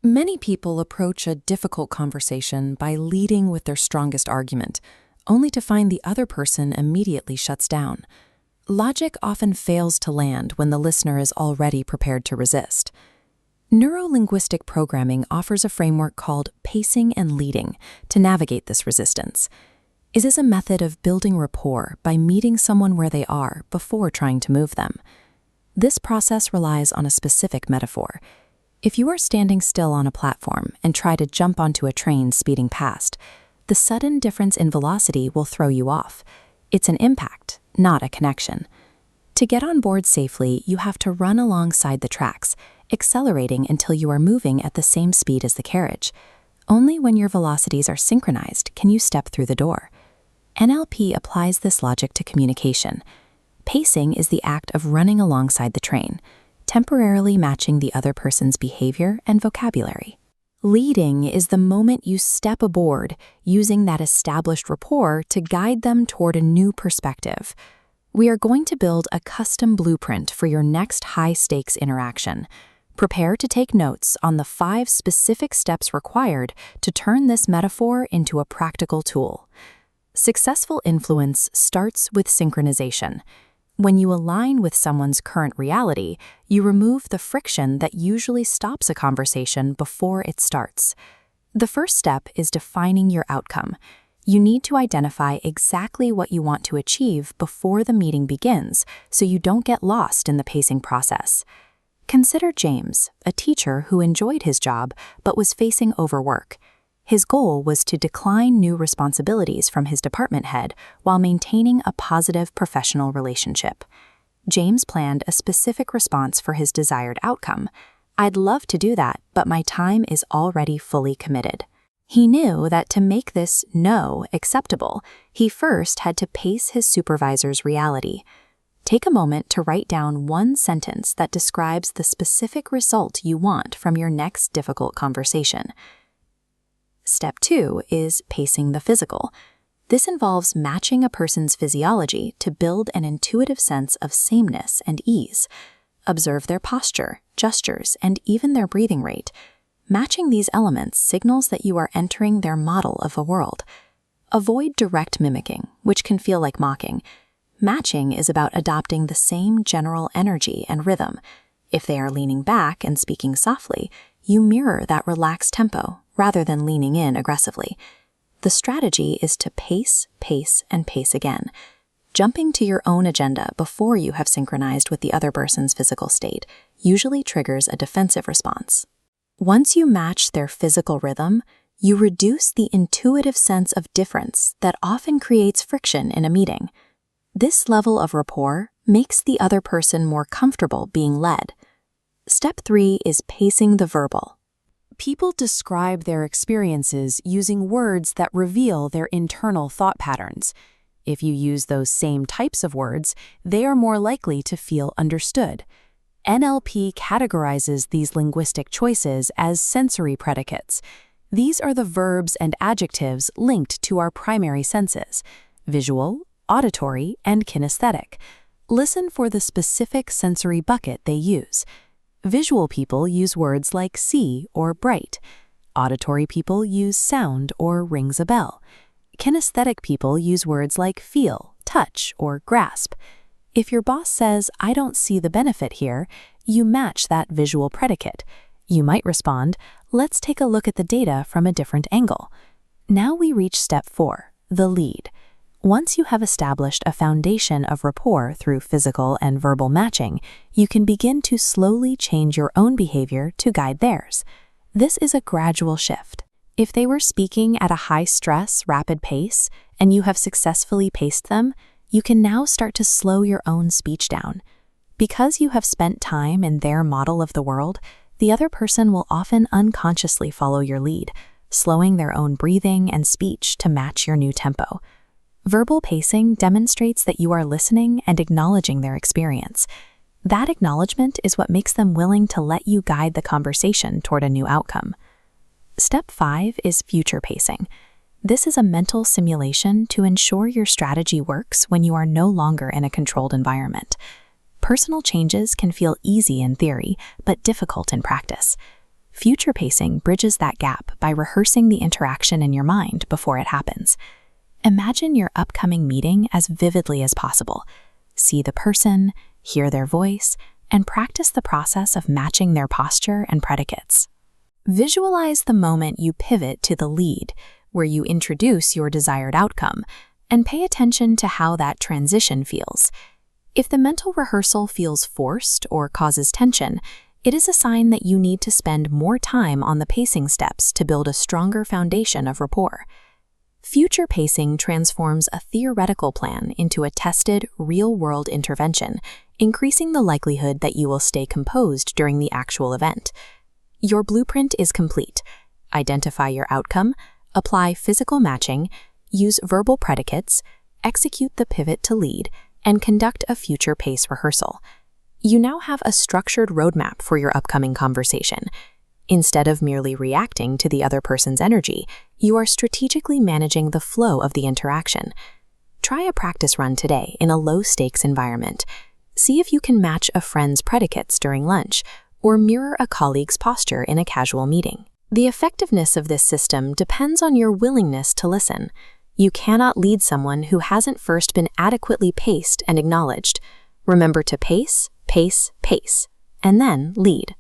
Many people approach a difficult conversation by leading with their strongest argument, only to find the other person immediately shuts down. Logic often fails to land when the listener is already prepared to resist. Neuro-linguistic programming offers a framework called pacing and leading to navigate this resistance. It is a method of building rapport by meeting someone where they are before trying to move them. This process relies on a specific metaphor. If you are standing still on a platform and try to jump onto a train speeding past, the sudden difference in velocity will throw you off. It's an impact, not a connection. To get on board safely, you have to run alongside the tracks, accelerating until you are moving at the same speed as the carriage. Only when your velocities are synchronized can you step through the door. NLP applies this logic to communication. Pacing is the act of running alongside the train, temporarily matching the other person's behavior and vocabulary. Leading is the moment you step aboard, using that established rapport to guide them toward a new perspective. We are going to build a custom blueprint for your next high-stakes interaction. Prepare to take notes on the 5 specific steps required to turn this metaphor into a practical tool. Successful influence starts with synchronization. When you align with someone's current reality, you remove the friction that usually stops a conversation before it starts. The first step is defining your outcome. You need to identify exactly what you want to achieve before the meeting begins, so you don't get lost in the pacing process. Consider James, a teacher who enjoyed his job but was facing overwork. His goal was to decline new responsibilities from his department head while maintaining a positive professional relationship. James planned a specific response for his desired outcome. "I'd love to do that, but my time is already fully committed." He knew that to make this no acceptable, he first had to pace his supervisor's reality. Take a moment to write down one sentence that describes the specific result you want from your next difficult conversation. Step 2 is pacing the physical. This involves matching a person's physiology to build an intuitive sense of sameness and ease. Observe their posture, gestures, and even their breathing rate. Matching these elements signals that you are entering their model of a world. Avoid direct mimicking, which can feel like mocking. Matching is about adopting the same general energy and rhythm. If they are leaning back and speaking softly, you mirror that relaxed tempo rather than leaning in aggressively. The strategy is to pace, pace, and pace again. Jumping to your own agenda before you have synchronized with the other person's physical state usually triggers a defensive response. Once you match their physical rhythm, you reduce the intuitive sense of difference that often creates friction in a meeting. This level of rapport makes the other person more comfortable being led. Step 3 is pacing the verbal. People describe their experiences using words that reveal their internal thought patterns. If you use those same types of words, they are more likely to feel understood. NLP categorizes these linguistic choices as sensory predicates. These are the verbs and adjectives linked to our primary senses: visual, auditory, and kinesthetic. Listen for the specific sensory bucket they use. Visual people use words like see or bright. Auditory people use sound or rings a bell. Kinesthetic people use words like feel, touch, or grasp. If your boss says, "I don't see the benefit here," you match that visual predicate. You might respond, "Let's take a look at the data from a different angle." Now we reach step 4, the lead. Once you have established a foundation of rapport through physical and verbal matching, you can begin to slowly change your own behavior to guide theirs. This is a gradual shift. If they were speaking at a high-stress, rapid pace, and you have successfully paced them, you can now start to slow your own speech down. Because you have spent time in their model of the world, the other person will often unconsciously follow your lead, slowing their own breathing and speech to match your new tempo. Verbal pacing demonstrates that you are listening and acknowledging their experience. That acknowledgement is what makes them willing to let you guide the conversation toward a new outcome. Step 5 is future pacing. This is a mental simulation to ensure your strategy works when you are no longer in a controlled environment. Personal changes can feel easy in theory, but difficult in practice. Future pacing bridges that gap by rehearsing the interaction in your mind before it happens. Imagine your upcoming meeting as vividly as possible. See the person, hear their voice, and practice the process of matching their posture and predicates. Visualize the moment you pivot to the lead, where you introduce your desired outcome, and pay attention to how that transition feels. If the mental rehearsal feels forced or causes tension, it is a sign that you need to spend more time on the pacing steps to build a stronger foundation of rapport. Future pacing transforms a theoretical plan into a tested, real-world intervention, increasing the likelihood that you will stay composed during the actual event. Your blueprint is complete. Identify your outcome, apply physical matching, use verbal predicates, execute the pivot to lead, and conduct a future pace rehearsal. You now have a structured roadmap for your upcoming conversation. Instead of merely reacting to the other person's energy, you are strategically managing the flow of the interaction. Try a practice run today in a low-stakes environment. See if you can match a friend's predicates during lunch or mirror a colleague's posture in a casual meeting. The effectiveness of this system depends on your willingness to listen. You cannot lead someone who hasn't first been adequately paced and acknowledged. Remember to pace, pace, pace, and then lead.